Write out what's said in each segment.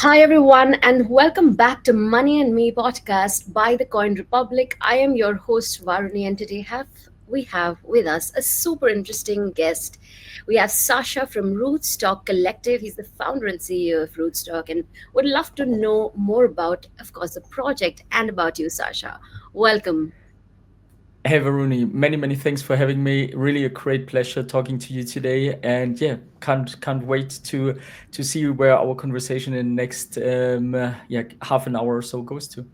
Hi, everyone, and welcome back to Money and Me podcast by the Coin Republic. I am your host, Varuni, and today we have with us a super interesting guest. We have Sasha from Rootstock Collective. He's the founder and CEO of Rootstock, and would love to know more about, of course, the project and about you, Sasha. Welcome. Hey Varuni, many thanks for having me. Really a great pleasure talking to you today, and yeah, can't wait to see where our conversation in next half an hour or so goes to.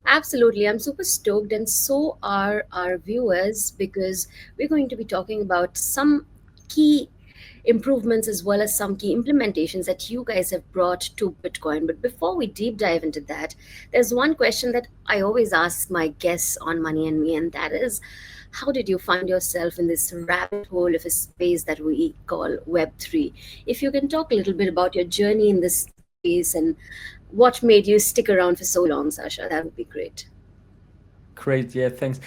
Absolutely. I'm super stoked, and so are our viewers because we're going to be talking about some key improvements as well as some key implementations that you guys have brought to Bitcoin. But before we deep dive into that, there's one question that I always ask my guests on Money and Me, and that is, how did you find yourself in this rabbit hole of a space that we call Web3? If you can talk a little bit about your journey in this space and what made you stick around for so long, Sasha, that would be great. Great, yeah, thanks.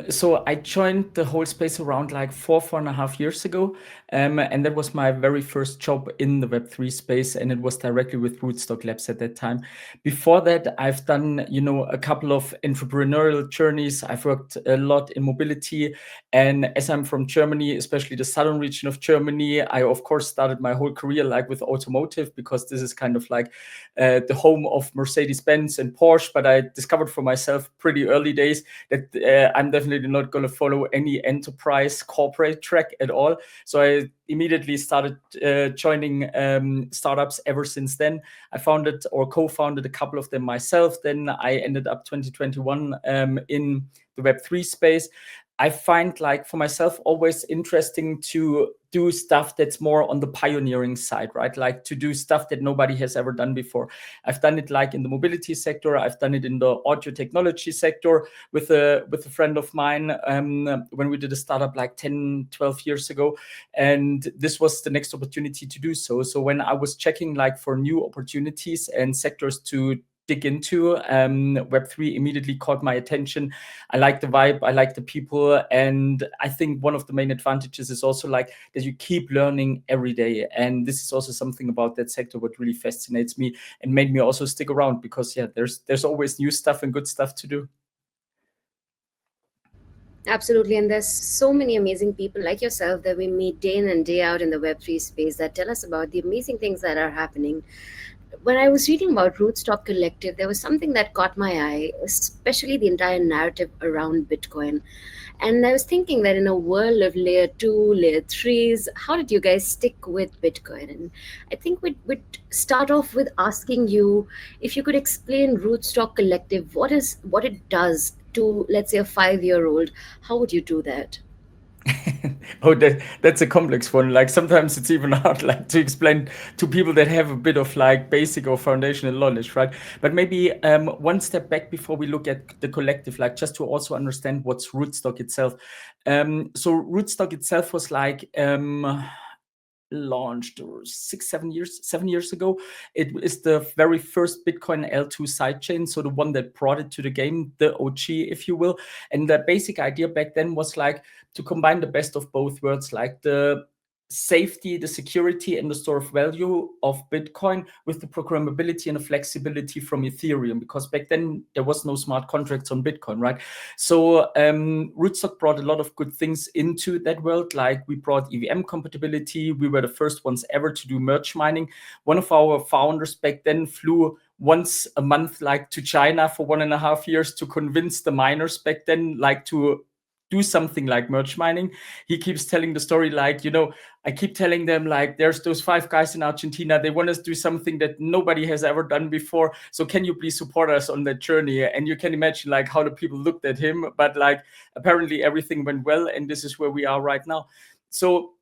So I joined the whole space around like 4.5 years ago, and that was my very first job in the Web3 space, and it was directly with Rootstock Labs at that time. Before that, I've done, a couple of entrepreneurial journeys. I've worked a lot in mobility, and as I'm from Germany, especially the southern region of Germany, I of course started my whole career like with automotive because this is kind of like the home of Mercedes-Benz and Porsche. But I discovered for myself pretty early days that I'm definitely not going to follow any enterprise corporate track at all. So I immediately started joining startups ever since then. I founded or co-founded a couple of them myself. Then I ended up 2021 in the Web3 space. I find like for myself always interesting to do stuff that's more on the pioneering side, right? Like to do stuff that nobody has ever done before. I've done it like in the mobility sector. I've done it in the audio technology sector with a friend of mine when we did a startup like 10, 12 years ago. And this was the next opportunity to do so. So when I was checking like for new opportunities and sectors to dig into, Web3 immediately caught my attention. I like the vibe, I like the people, and I think one of the main advantages is also like that you keep learning every day. And this is also something about that sector what really fascinates me and made me also stick around because yeah, there's always new stuff and good stuff to do. Absolutely. And there's so many amazing people like yourself that we meet day in and day out in the Web3 space that tell us about the amazing things that are happening. When I was reading about Rootstock Collective, there was something that caught my eye, especially the entire narrative around Bitcoin. And I was thinking that in a world of layer two, layer threes, how did you guys stick with Bitcoin? And I think we'd start off with asking you if you could explain Rootstock Collective, what it does to, let's say, a 5-year old. How would you do that? Oh, that's a complex one. Like sometimes it's even hard like to explain to people that have a bit of like basic or foundational knowledge, right? But maybe one step back before we look at the collective, like just to also understand what's Rootstock itself. So Rootstock itself was like launched 7 years ago. It is the very first Bitcoin L2 sidechain, so the one that brought it to the game, the OG, if you will. And the basic idea back then was like to combine the best of both worlds, like the safety, the security, and the store of value of Bitcoin with the programmability and the flexibility from Ethereum, because back then there was no smart contracts on Bitcoin, right? So Rootstock brought a lot of good things into that world. Like we brought EVM compatibility. We were the first ones ever to do merge mining. One of our founders back then flew once a month, like to China for 1.5 years to convince the miners back then, like to do something like merge mining. He keeps telling the story like, I keep telling them like there's those 5 guys in Argentina. They want us to do something that nobody has ever done before. So can you please support us on that journey? And you can imagine like how the people looked at him, but like apparently everything went well, and this is where we are right now. So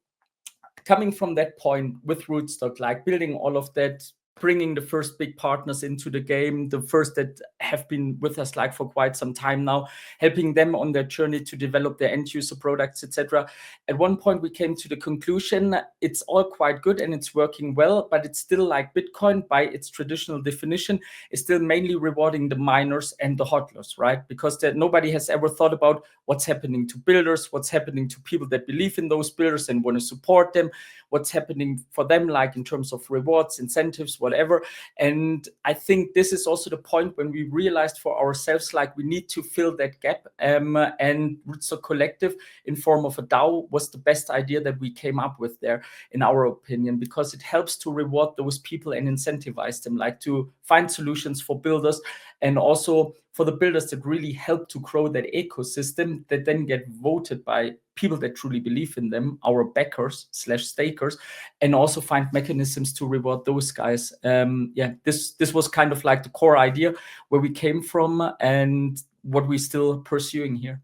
coming from that point with Rootstock, like building all of that, bringing the first big partners into the game, the first that have been with us like for quite some time now, helping them on their journey to develop their end user products, etc. At one point, we came to the conclusion it's all quite good and it's working well, but it's still like Bitcoin by its traditional definition is still mainly rewarding the miners and the hodlers, right? Because nobody has ever thought about what's happening to builders, what's happening to people that believe in those builders and want to support them, what's happening for them, like in terms of rewards, incentives, whatever. And I think this is also the point when we realized for ourselves, like we need to fill that gap. And Rootstock Collective in form of a DAO was the best idea that we came up with there, in our opinion, because it helps to reward those people and incentivize them, like to find solutions for builders and also for the builders that really help to grow that ecosystem that then get voted by people that truly believe in them, our backers / stakers, and also find mechanisms to reward those guys. This was kind of like the core idea where we came from and what we're still pursuing here.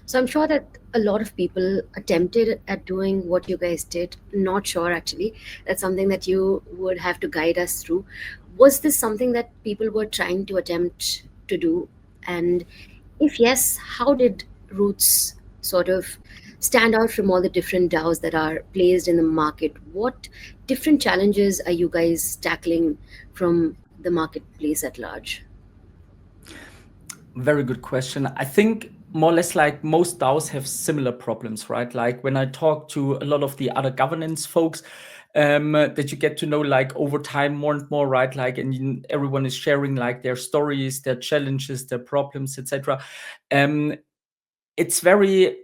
So I'm sure that a lot of people attempted at doing what you guys did. Not sure actually. That's something that you would have to guide us through. Was this something that people were trying to attempt to do? And if yes, how did Roots sort of stand out from all the different DAOs that are placed in the market? What different challenges are you guys tackling from the marketplace at large? Very good question. I think more or less like most DAOs have similar problems, right? Like when I talk to a lot of the other governance folks, that you get to know like over time more and more, right? Like, and everyone is sharing like their stories, their challenges, their problems, etc. It's very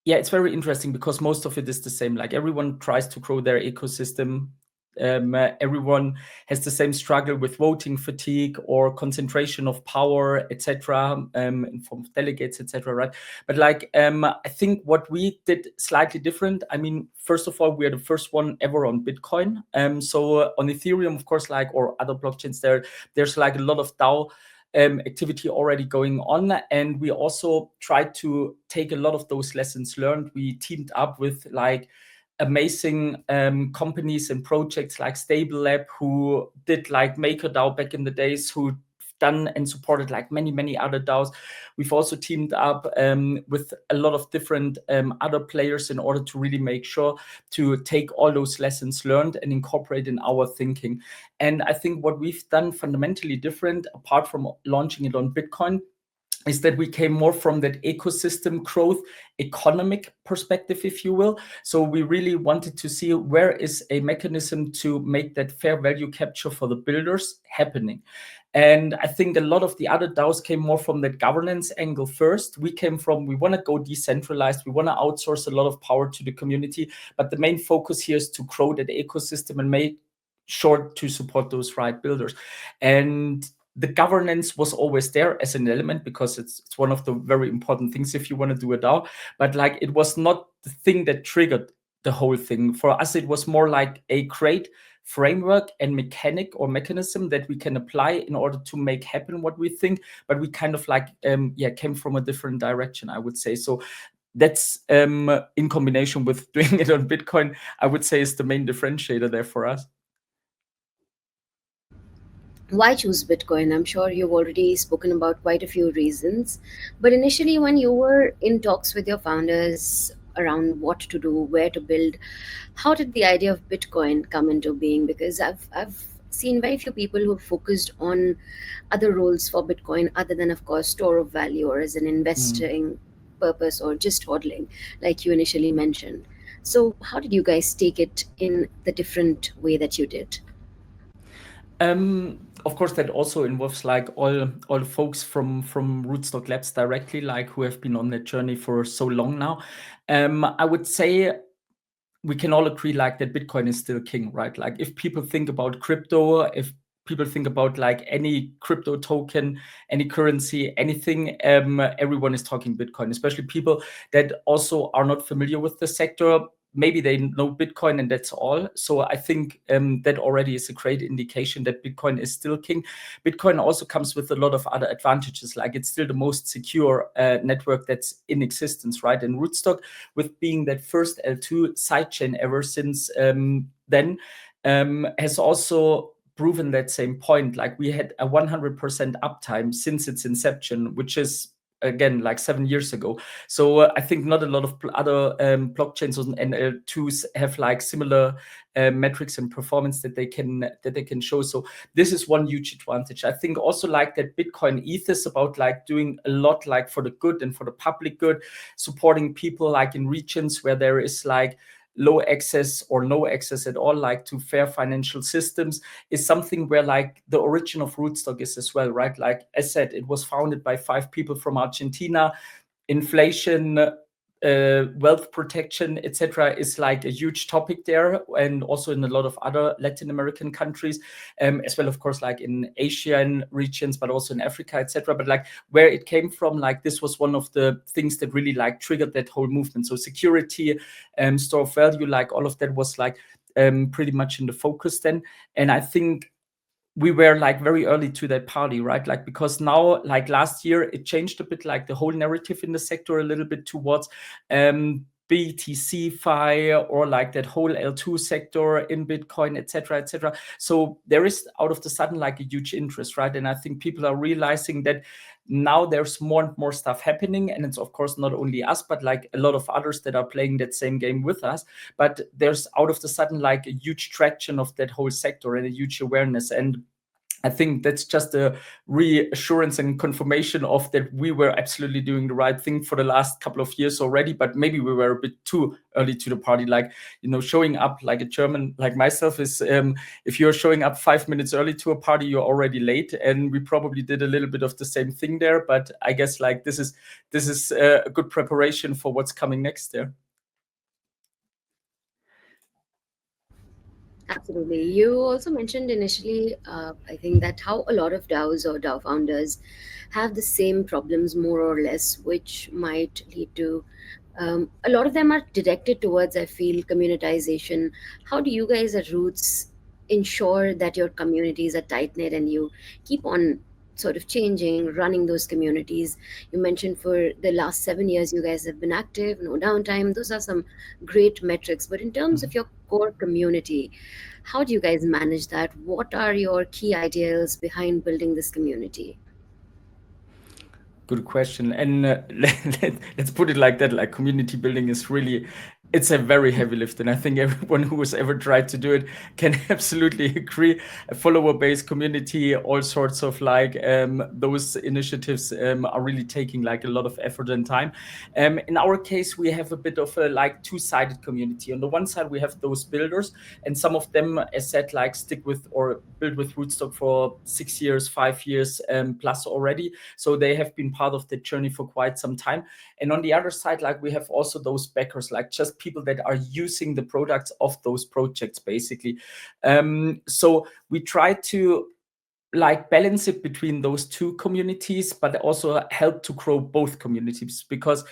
interesting because most of it is the same. Like everyone tries to grow their ecosystem. Everyone has the same struggle with voting fatigue or concentration of power, etc., in form of delegates, etc., right? But like, I think what we did slightly different. I mean, first of all, we are the first one ever on Bitcoin. So on Ethereum, of course, like, or other blockchains, there's like a lot of DAO activity already going on. And we also tried to take a lot of those lessons learned. We teamed up with like amazing companies and projects like Stable Lab, who did like MakerDAO back in the days, who done and supported like many other DAOs. We've also teamed up with a lot of different other players in order to really make sure to take all those lessons learned and incorporate in our thinking. And I think what we've done fundamentally different, apart from launching it on Bitcoin, is that we came more from that ecosystem growth economic perspective, if you will. So we really wanted to see where is a mechanism to make that fair value capture for the builders happening. And I think a lot of the other DAOs came more from that governance angle first. We came from, we want to go decentralized. We want to outsource a lot of power to the community. But the main focus here is to grow that ecosystem and make sure to support those right builders. And the governance was always there as an element because it's one of the very important things if you want to do a DAO. But like, it was not the thing that triggered the whole thing. For us, it was more like a great framework and mechanic or mechanism that we can apply in order to make happen what we think. But we kind of like, came from a different direction, I would say. So that's in combination with doing it on Bitcoin, I would say is the main differentiator there for us. Why choose Bitcoin? I'm sure you've already spoken about quite a few reasons. But initially, when you were in talks with your founders around what to do, where to build, how did the idea of Bitcoin come into being? Because I've seen very few people who focused on other roles for Bitcoin other than, of course, store of value or as an investing purpose or just hodling, like you initially mentioned. So, how did you guys take it in the different way that you did? Of course, that also involves like all folks from Rootstock Labs directly, like who have been on that journey for so long now. I would say we can all agree like that Bitcoin is still king, right? Like if people think about crypto, if people think about like any crypto token, any currency, anything, everyone is talking Bitcoin, especially people that also are not familiar with the sector. Maybe they know Bitcoin and that's all. So I think that already is a great indication that Bitcoin is still king. Bitcoin also comes with a lot of other advantages, like it's still the most secure network that's in existence, right? And Rootstock, with being that first L2 sidechain ever since then, has also proven that same point. Like we had a 100% uptime since its inception, which is again like 7 years ago. So I think not a lot of other blockchains and L2s have like similar metrics and performance that they can show. So this is one huge advantage. I think also like that Bitcoin ETH is about like doing a lot like for the good and for the public good, supporting people like in regions where there is like low access or no access at all, like to fair financial systems, is something where like the origin of Rootstock is as well, right? Like I said, it was founded by 5 people from Argentina. Inflation, wealth protection, etc., is like a huge topic there, and also in a lot of other Latin American countries, as well, of course, like in Asian regions, but also in Africa, etc. But like where it came from, like this was one of the things that really like triggered that whole movement. So security, store of value, like all of that was like pretty much in the focus then. And I think we were like very early to that party, right? Like because now, like last year, it changed a bit, like the whole narrative in the sector a little bit towards BTC Fi or like that whole L2 sector in Bitcoin, etc., etc. So there is out of the sudden like a huge interest, right? And I think people are realizing that now there's more and more stuff happening, and it's of course not only us, but like a lot of others that are playing that same game with us. But there's out of the sudden like a huge traction of that whole sector and a huge awareness. And I think that's just a reassurance and confirmation of that we were absolutely doing the right thing for the last couple of years already, but maybe we were a bit too early to the party. Like, you know, showing up like a German like myself is, if you're showing up 5 minutes early to a party, you're already late. And we probably did a little bit of the same thing there. But I guess like this is a good preparation for what's coming next there. Absolutely. You also mentioned initially, I think that how a lot of DAOs or DAO founders have the same problems, more or less, which might lead to a lot of them are directed towards, I feel, communitization. How do you guys at Roots ensure that your communities are tight knit and you keep on sort of changing, running those communities? You mentioned for the last 7 years, you guys have been active, no downtime. Those are some great metrics. But in terms of your core community, how do you guys manage that? What are your key ideals behind building this community? Good question. And let's put it like that, like community building is really, it's a very heavy lift. And I think everyone who has ever tried to do it can absolutely agree. A follower-based community, all sorts of like those initiatives are really taking like a lot of effort and time. In our case, we have a bit of a like two-sided community. On the one side, we have those builders, and some of them, as said, like stick with or build with Rootstock for 6 years, 5 years plus already. So they have been part of the journey for quite some time. And on the other side, like we have also those backers, like just people that are using the products of those projects, basically. So we try to like balance it between those two communities, but also help to grow both communities, because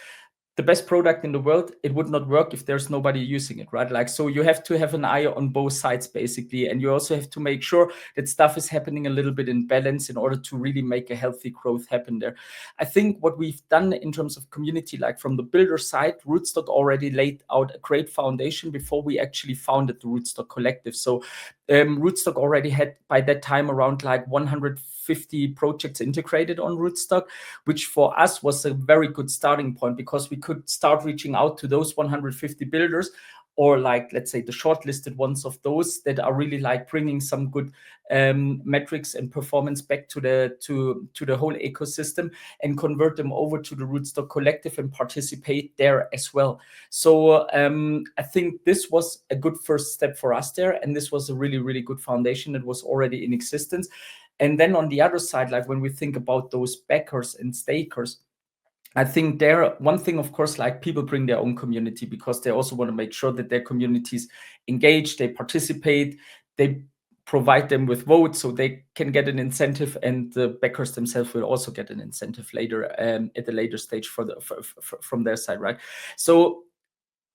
the best product in the world, it would not work if there's nobody using it, right? Like, so you have to have an eye on both sides, basically. And you also have to make sure that stuff is happening a little bit in balance in order to really make a healthy growth happen there. I think what we've done in terms of community, like from the builder side, Rootstock already laid out a great foundation before we actually founded the Rootstock Collective. So Rootstock already had by that time around like 150 projects integrated on Rootstock, which for us was a very good starting point, because we could start reaching out to those 150 builders, or like, let's say, the shortlisted ones of those that are really like bringing some good metrics and performance back to the whole ecosystem, and convert them over to the Rootstock Collective and participate there as well. So I think this was a good first step for us there, and this was a really, really good foundation that was already in existence. And then on the other side, like when we think about those backers and stakers, I think there, one thing, of course, like people bring their own community because they also want to make sure that their communities engage, they participate, they provide them with votes so they can get an incentive, and the backers themselves will also get an incentive later at a later stage from their side, right? So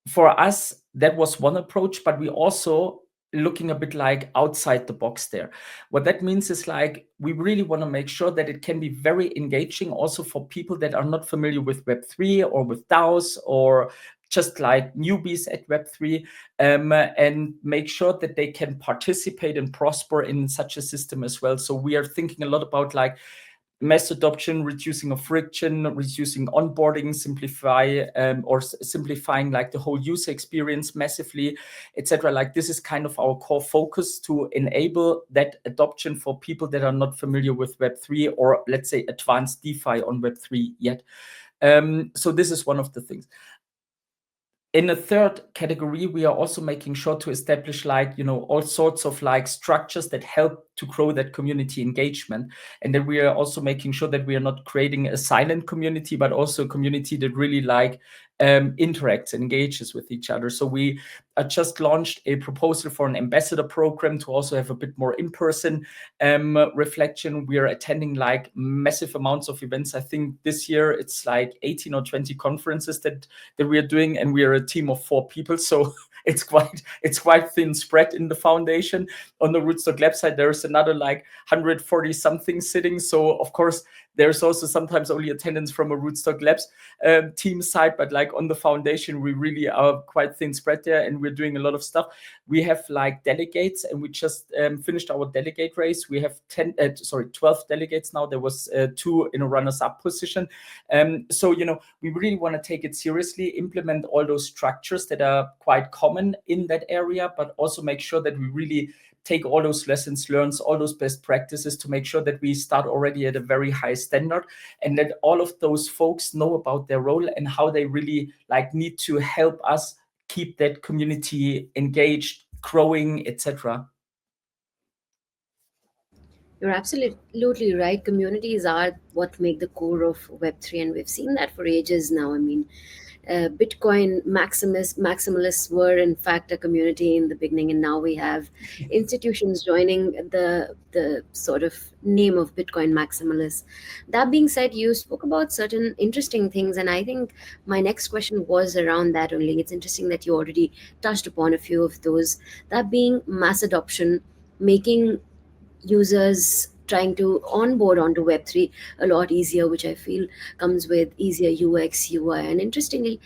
for us, that was one approach, but we also looking a bit like outside the box there. What that means is like we really want to make sure that it can be very engaging also for people that are not familiar with Web3 or with DAOs or just like newbies at Web3, and make sure that they can participate and prosper in such a system as well. So we are thinking a lot about like mass adoption, reducing of friction, reducing onboarding, simplifying like the whole user experience massively, etc. Like this is kind of our core focus, to enable that adoption for people that are not familiar with Web3, or let's say advanced DeFi on Web3 yet. So this is one of the things. In a third category, we are also making sure to establish like, all sorts of like structures that help to grow that community engagement. And then we are also making sure that we are not creating a silent community, but also a community that really like interacts, engages with each other. So we just launched a proposal for an ambassador program to also have a bit more in-person reflection. We are attending like massive amounts of events. I think this year it's like 18 or 20 conferences that we are doing, and we are a team of 4 people. So it's quite thin spread in the foundation. On the Rootstock Lab side, there's another like 140 something sitting. So of course, there's also sometimes only attendance from a Rootstock Labs team side, but like on the foundation, we really are quite thin spread there, and we're doing a lot of stuff. We have like delegates, and we just finished our delegate race. We have 12 delegates now. There was 2 in a runners-up position. So, we really want to take it seriously, implement all those structures that are quite common in that area, but also make sure that we really take all those lessons learned, all those best practices, to make sure that we start already at a very high standard, and that all of those folks know about their role and how they really like need to help us keep that community engaged, growing, etc. You're absolutely right. Communities are what make the core of Web3, and we've seen that for ages now. I mean, Bitcoin maximalists were in fact a community in the beginning, and now we have institutions joining the sort of name of Bitcoin maximalists. That being said, you spoke about certain interesting things, and I think my next question was around that only. It's interesting that you already touched upon a few of those. That being mass adoption, making users trying to onboard onto Web3 a lot easier, which I feel comes with easier UX, UI. And interestingly,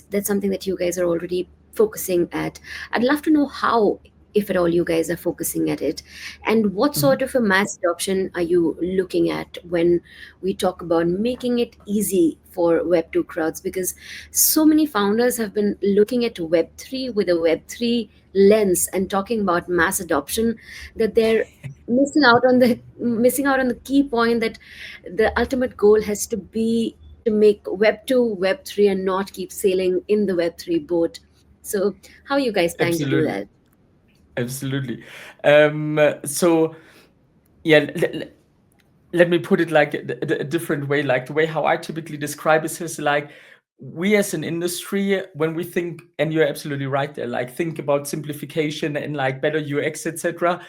that's something that you guys are already focusing at. I'd love to know how, if at all, you guys are focusing at it. And what sort of a mass adoption are you looking at when we talk about making it easy for Web2 crowds? Because so many founders have been looking at Web3 with a Web3 lens and talking about mass adoption, that they're missing out on the key point, that the ultimate goal has to be to make Web2 Web3 and not keep sailing in the Web3 boat. So how are you guys planning to do Absolutely. that? Absolutely. So yeah, let me put it like a different way. Like the way how I typically describe it is like, we as an industry, when we think, and you're absolutely right there, like think about simplification and like better UX, etc.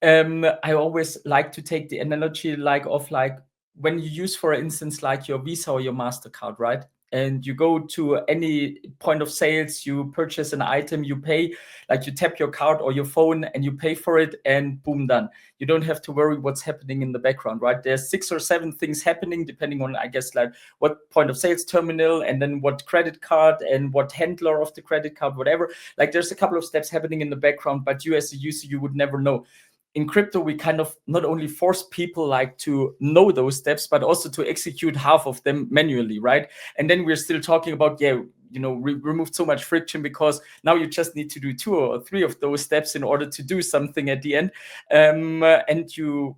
I always like to take the analogy like of like when you use, for instance, like your Visa or your MasterCard, right? And you go to any point of sales, you purchase an item, you pay, like you tap your card or your phone and you pay for it, and boom, done. You don't have to worry what's happening in the background, right? There's 6 or 7 things happening depending on, I guess, like what point of sales terminal, and then what credit card and what handler of the credit card, whatever. Like there's a couple of steps happening in the background, but you as a user, you would never know. In crypto, we kind of not only force people like to know those steps, but also to execute half of them manually, right? And then we're still talking about, we removed so much friction because now you just need to do 2 or 3 of those steps in order to do something at the end. And you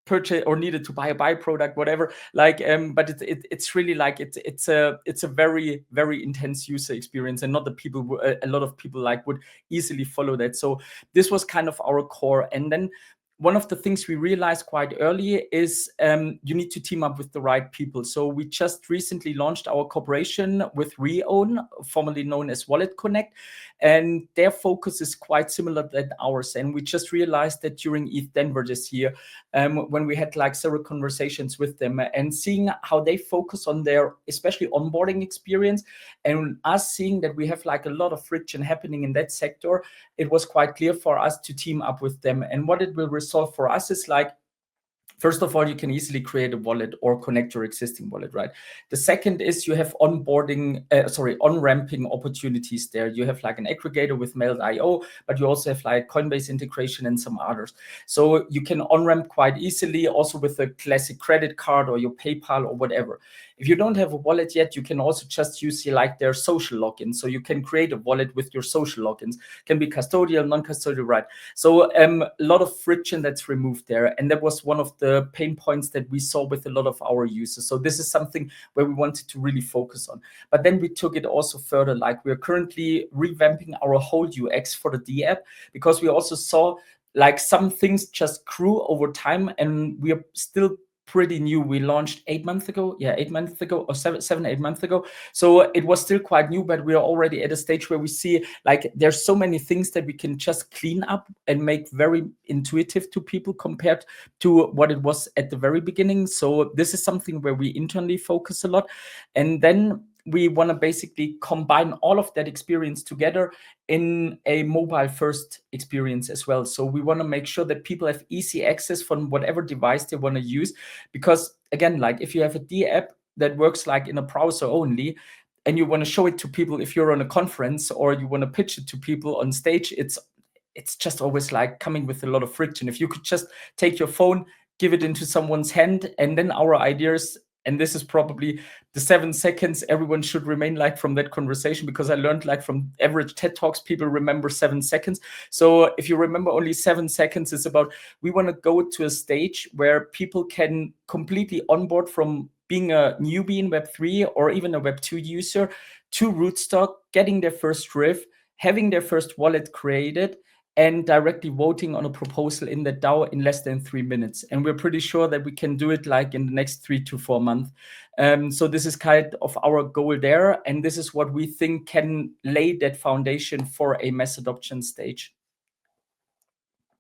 purchase or needed to buy a byproduct, whatever. Like, but it's really like it's a very, very intense user experience, and not the people a lot of people like would easily follow that. So this was kind of our core. And then one of the things we realized quite early is you need to team up with the right people. So we just recently launched our cooperation with Reown, formerly known as Wallet Connect, and their focus is quite similar than ours. And we just realized that during ETH Denver this year, when we had like several conversations with them and seeing how they focus on their especially onboarding experience, and us seeing that we have like a lot of friction happening in that sector, it was quite clear for us to team up with them. And what it will resolve for us is like, First of all, you can easily create a wallet or connect your existing wallet, right? The second is you have on-ramping opportunities there. You have like an aggregator with Mail.io, but you also have like Coinbase integration and some others. So you can on-ramp quite easily, also with a classic credit card or your PayPal or whatever. If you don't have a wallet yet, you can also just use like their social login. So you can create a wallet with your social logins. Can be custodial, non-custodial, right? So a lot of friction that's removed there. And that was one of the pain points that we saw with a lot of our users. So this is something where we wanted to really focus on. But then we took it also further, like we're currently revamping our whole UX for the D app, because we also saw like some things just grew over time, and we are still pretty new. We launched 8 months ago, 8 months ago, or 8 months ago. So it was still quite new, but we are already at a stage where we see like there's so many things that we can just clean up and make very intuitive to people compared to what it was at the very beginning. So this is something where we internally focus a lot. And then we want to basically combine all of that experience together in a mobile first experience as well. So we want to make sure that people have easy access from whatever device they want to use. Because again, like if you have a D app that works like in a browser only, and you want to show it to people if you're on a conference, or you want to pitch it to people on stage, it's just always like coming with a lot of friction. If you could just take your phone, give it into someone's hand, and then our ideas, and this is probably the 7 seconds everyone should remain like from that conversation, because I learned like from average TED Talks, people remember 7 seconds. So if you remember only 7 seconds, it's about, we want to go to a stage where people can completely onboard from being a newbie in Web3 or even a Web2 user to Rootstock, getting their first riff, having their first wallet created, and directly voting on a proposal in the DAO in less than 3 minutes. And we're pretty sure that we can do it like in the next 3 to 4 months. So this is kind of our goal there. And this is what we think can lay that foundation for a mass adoption stage.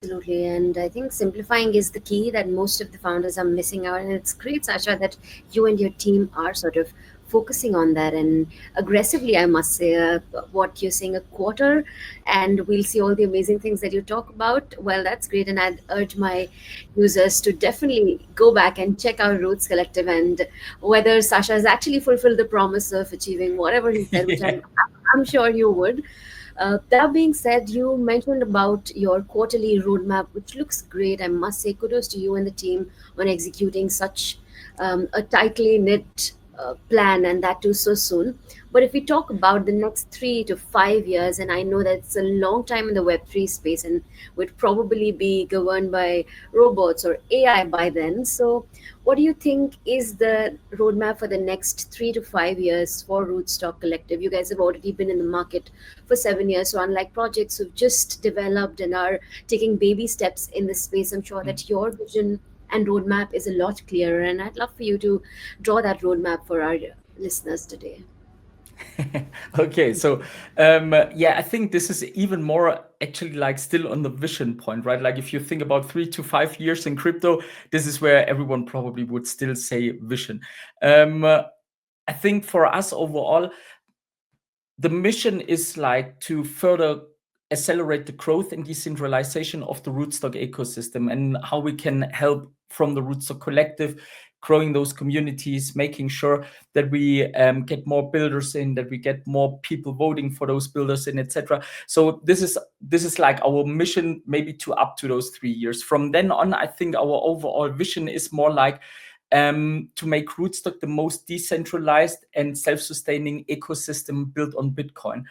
Absolutely, and I think simplifying is the key that most of the founders are missing out. And it's great, Sasha, that you and your team are sort of focusing on that and aggressively, I must say. What you're saying, a quarter, and we'll see all the amazing things that you talk about. Well, that's great, and I'd urge my users to definitely go back and check out Roots Collective and whether Sasha has actually fulfilled the promise of achieving whatever he said, which I'm sure you would. That being said, you mentioned about your quarterly roadmap, which looks great. I must say, kudos to you and the team on executing such a tightly knit plan, and that too so soon. But if we talk about the next 3 to 5 years, and I know that it's a long time in the Web3 space and would probably be governed by robots or AI by then. So, what do you think is the roadmap for the next 3 to 5 years for Rootstock Collective? You guys have already been in the market for 7 years. So, unlike projects who've just developed and are taking baby steps in this space, I'm sure that your vision and roadmap is a lot clearer. And I'd love for you to draw that roadmap for our listeners today. Okay, so I think this is even more actually like still on the vision point, right? Like if you think about 3 to 5 years in crypto, this is where everyone probably would still say vision. I think for us overall, the mission is like to further accelerate the growth and decentralization of the Rootstock ecosystem, and how we can help from the Rootstock Collective, growing those communities, making sure that we get more builders in, that we get more people voting for those builders in, etc. So this is like our mission, maybe to up to those 3 years. From then on, I think our overall vision is more like to make Rootstock the most decentralized and self-sustaining ecosystem built on Bitcoin.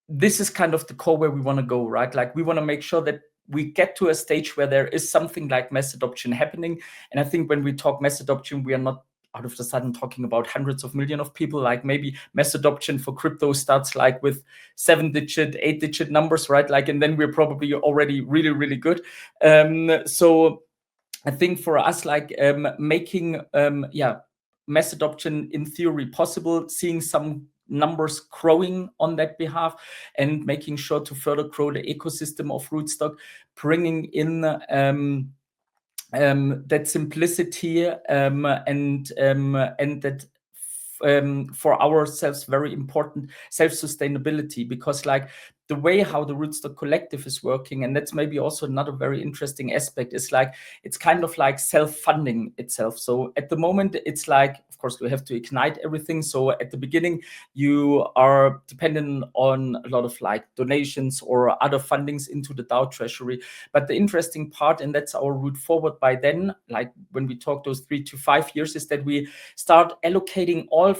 This is kind of the core where we want to go, right? Like we want to make sure that we get to a stage where there is something like mass adoption happening. And I think when we talk mass adoption, we are not out of the sudden talking about hundreds of millions of people. Like maybe mass adoption for crypto starts like with 7-digit, 8-digit numbers, right? Like, and then we're probably already really, really good. So I think for us, like making mass adoption in theory possible, seeing some numbers growing on that behalf, and making sure to further grow the ecosystem of Rootstock, bringing in that simplicity and that for ourselves very important self-sustainability, because like the way how the Rootstock Collective is working, and that's maybe also another very interesting aspect, is like it's kind of like self-funding itself. So at the moment, it's like, of course, we have to ignite everything. So at the beginning, you are dependent on a lot of like donations or other fundings into the DAO treasury. But the interesting part, and that's our route forward by then, like when we talk those 3 to 5 years, is that we start allocating all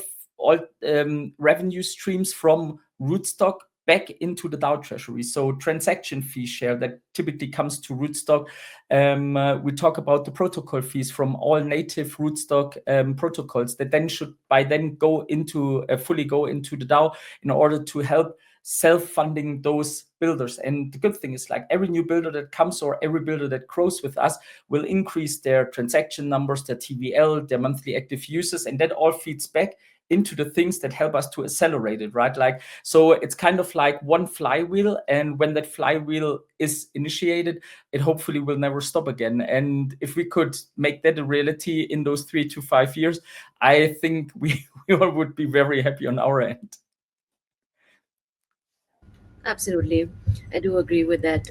revenue streams from Rootstock back into the DAO treasury. So transaction fee share that typically comes to Rootstock. We talk about the protocol fees from all native Rootstock protocols that then should by then go into fully go into the DAO in order to help self-funding those builders. And the good thing is, like, every new builder that comes or every builder that grows with us will increase their transaction numbers, their TVL, their monthly active users, and that all feeds back into the things that help us to accelerate it, right? Like, so it's kind of like one flywheel, and when that flywheel is initiated, it hopefully will never stop again. And if we could make that a reality in those 3 to 5 years, I think we all would be very happy on our end. Absolutely. I do agree with that.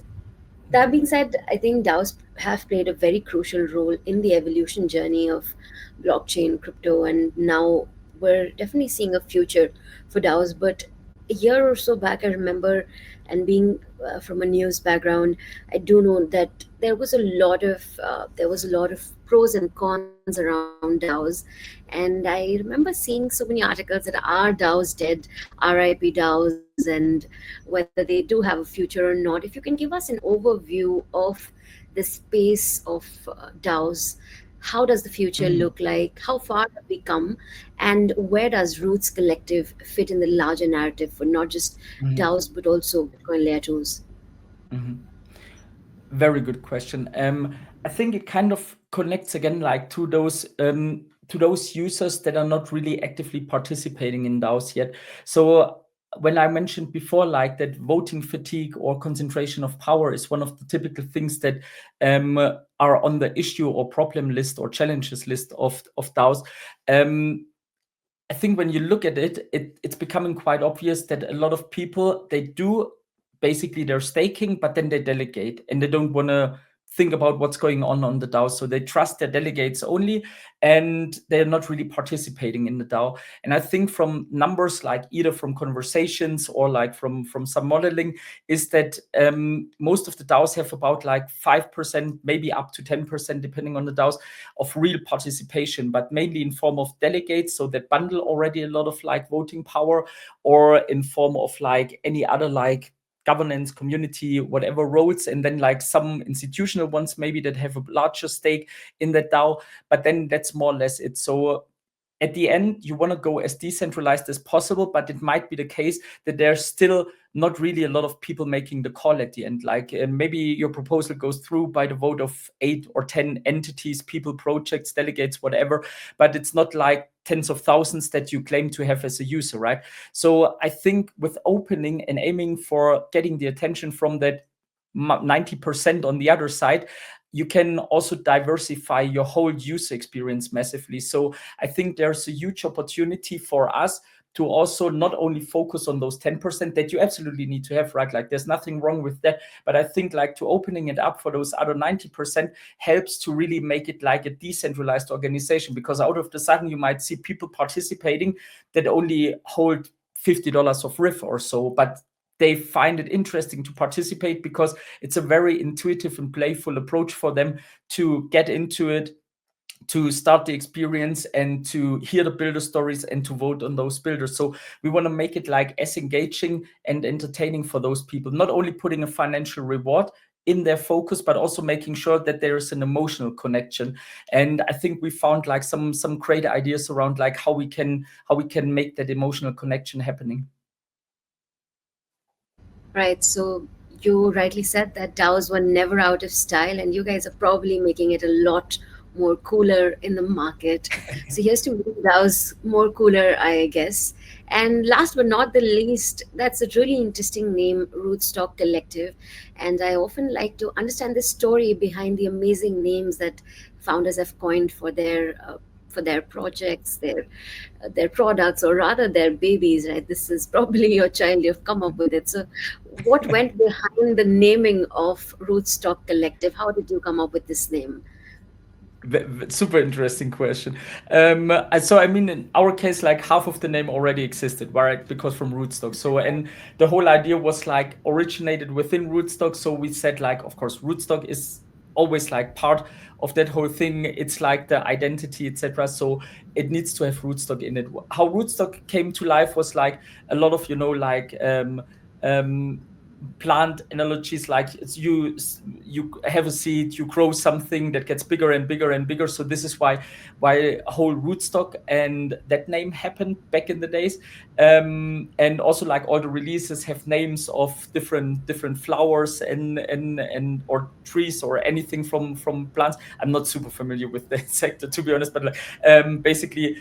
That being said, I think DAOs have played a very crucial role in the evolution journey of blockchain, crypto, and now we're definitely seeing a future for DAOs. But a year or so back, I remember, and being from a news background, I do know that there was a lot of pros and cons around DAOs, and I remember seeing so many articles that are DAOs dead, RIP DAOs, and whether they do have a future or not. If you can give us an overview of the space of DAOs, how does the future look like? How far have we come? And where does Roots Collective fit in the larger narrative for not just DAOs but also Bitcoin layer twos? Very good question. I think it kind of connects again, like to those users that are not really actively participating in DAOs yet. So when I mentioned before, like that voting fatigue or concentration of power is one of the typical things that are on the issue or problem list or challenges list of DAOs. I think when you look at it, it's becoming quite obvious that a lot of people, they do basically they're staking, but then they delegate and they don't want to think about what's going on the DAO. So they trust their delegates only, and they're not really participating in the DAO. And I think from numbers, like either from conversations or like from some modeling, is that most of the DAOs have about like 5%, maybe up to 10%, depending on the DAOs, of real participation, but mainly in form of delegates. So that bundle already a lot of like voting power, or in form of like any other like governance, community, whatever roles, and then like some institutional ones maybe that have a larger stake in that DAO, but then that's more or less it. So at the end, you want to go as decentralized as possible, but it might be the case that there's still not really a lot of people making the call at the end. Like maybe your proposal goes through by the vote of 8 or 10 entities, people, projects, delegates, whatever, but it's not like tens of thousands that you claim to have as a user, right? So I think with opening and aiming for getting the attention from that 90% on the other side, you can also diversify your whole user experience massively. So I think there's a huge opportunity for us to also not only focus on those 10% that you absolutely need to have, right? Like there's nothing wrong with that. But I think like to opening it up for those other 90% helps to really make it like a decentralized organization, because out of the sudden you might see people participating that only hold $50 of RIF or so, but they find it interesting to participate because it's a very intuitive and playful approach for them to get into it, to start the experience and to hear the builder stories and to vote on those builders. So we want to make it like as engaging and entertaining for those people, not only putting a financial reward in their focus, but also making sure that there is an emotional connection. And I think we found like some great ideas around like how we can make that emotional connection happening. Right. So you rightly said that DAOs were never out of style, and you guys are probably making it a lot more cooler in the market. So here's to making DAOs more cooler, I guess. And last but not the least, that's a really interesting name, Rootstock Collective. And I often like to understand the story behind the amazing names that founders have coined for for their projects, their products, or rather their babies, right? This is probably your child, you've come up with it. So what went behind the naming of Rootstock Collective? How did you come up with this name? Super interesting question. So I mean, in our case, like half of the name already existed, right? Because from rootstock. So and the whole idea was like originated within rootstock. So we said like, of course, rootstock is always like part of that whole thing. It's like the identity, etc. So it needs to have rootstock in it. How rootstock came to life was like a lot of like um, plant analogies, like you have a seed, you grow something that gets bigger and bigger and bigger. So this is why whole rootstock and that name happened back in the days. And also like all the releases have names of different flowers and or trees or anything from plants. I'm not super familiar with that sector, to be honest, but like, basically,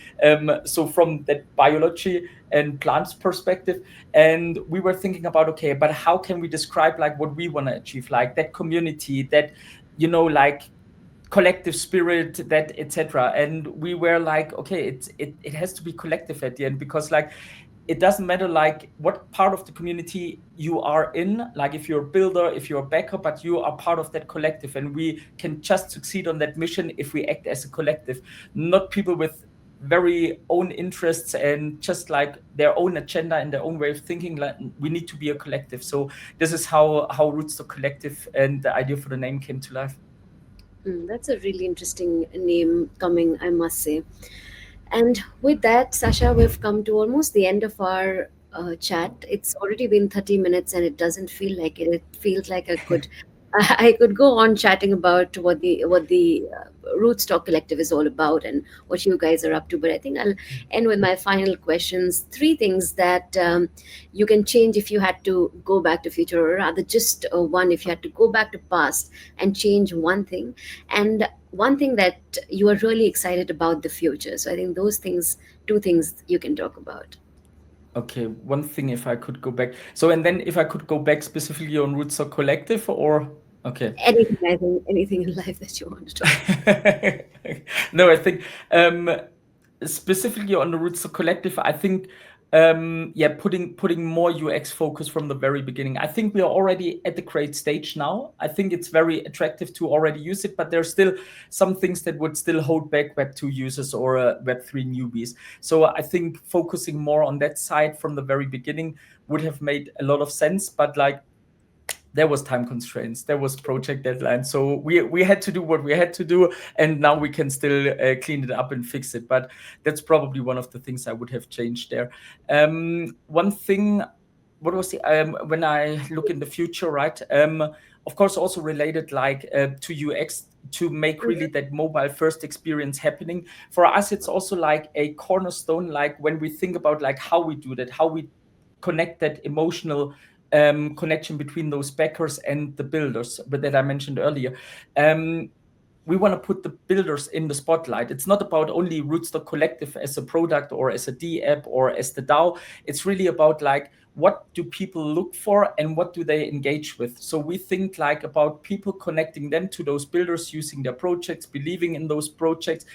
so from that biology and plants perspective, and we were thinking about, okay, but how can we describe like what we want to achieve, like that community, that like collective spirit, that etc. And we were like, okay, it has to be collective at the end, because like it doesn't matter like what part of the community you are in, like if you're a builder, if you're a backer, but you are part of that collective, and we can just succeed on that mission if we act as a collective, not people with very own interests and just like their own agenda and their own way of thinking. Like we need to be a collective. So this is how Rootstock Collective and the idea for the name came to life. That's a really interesting name coming, I must say. And with that, Sasha, we've come to almost the end of our chat. It's already been 30 minutes and it doesn't feel like it. It feels like I could I could go on chatting about what the Rootstock Collective is all about and what you guys are up to. But I think I'll end with my final questions. Three things that you can change if you had to go back to future, or rather just one if you had to go back to past and change one thing, and one thing that you are really excited about the future. So I think those things, two things you can talk about. Okay, one thing, if I could go back. So, and then if I could go back specifically on Rootstock Collective, or okay. Anything, I think, anything in life that you want to talk. No, I think specifically on the Rootstock Collective, I think yeah, putting more UX focus from the very beginning. I think we are already at the great stage now. I think it's very attractive to already use it, but there's still some things that would still hold back Web2 users or Web3 newbies. So I think focusing more on that side from the very beginning would have made a lot of sense. But like, there was time constraints, there was project deadlines, so we had to do what we had to do, and now we can still clean it up and fix it. But that's probably one of the things I would have changed there. One thing, what was the when I look in the future, right? Of course, also related like to UX, to make really that mobile first experience happening. For us, it's also like a cornerstone, like when we think about like how we do that, how we connect that emotional connection between those backers and the builders, but that I mentioned earlier. We want to put the builders in the spotlight. It's not about only Rootstock Collective as a product or as a D app or as the DAO. It's really about like, what do people look for and what do they engage with? So we think like about people connecting them to those builders, using their projects, believing in those projects,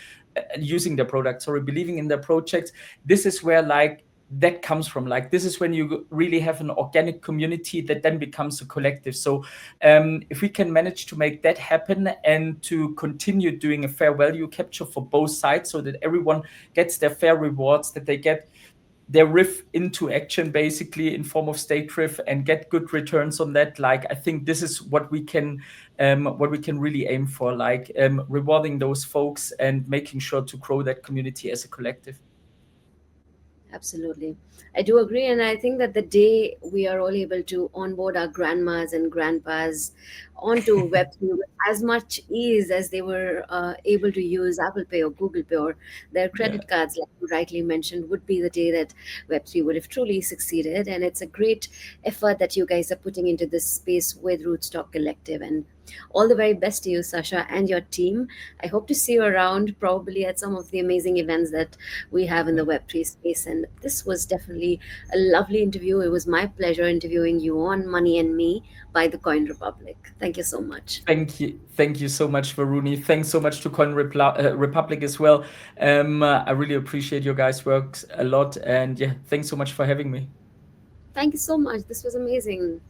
using their products, sorry, believing in their projects. This is where like that comes from. Like this is when you really have an organic community that then becomes a collective. So if we can manage to make that happen and to continue doing a fair value capture for both sides, so that everyone gets their fair rewards, that they get their riff into action basically in form of stake riff and get good returns on that, like I think this is what we can really aim for, like rewarding those folks and making sure to grow that community as a collective. Absolutely. I do agree. And I think that the day we are all able to onboard our grandmas and grandpas onto Web3 with as much ease as they were able to use Apple Pay or Google Pay or their Yeah. credit cards, like you rightly mentioned, would be the day that Web3 would have truly succeeded. And it's a great effort that you guys are putting into this space with Rootstock Collective. And All the very best to you, Sasha, and your team. I hope to see you around probably at some of the amazing events that we have in the Web3 space. And this was definitely a lovely interview. It was my pleasure interviewing you on Money and Me by the Coin Republic. Thank you so much. Thank you so much, Varuni. Thanks so much to Republic as well. I really appreciate your guys' work a lot, and yeah, thanks so much for having me. Thank you so much. This was amazing.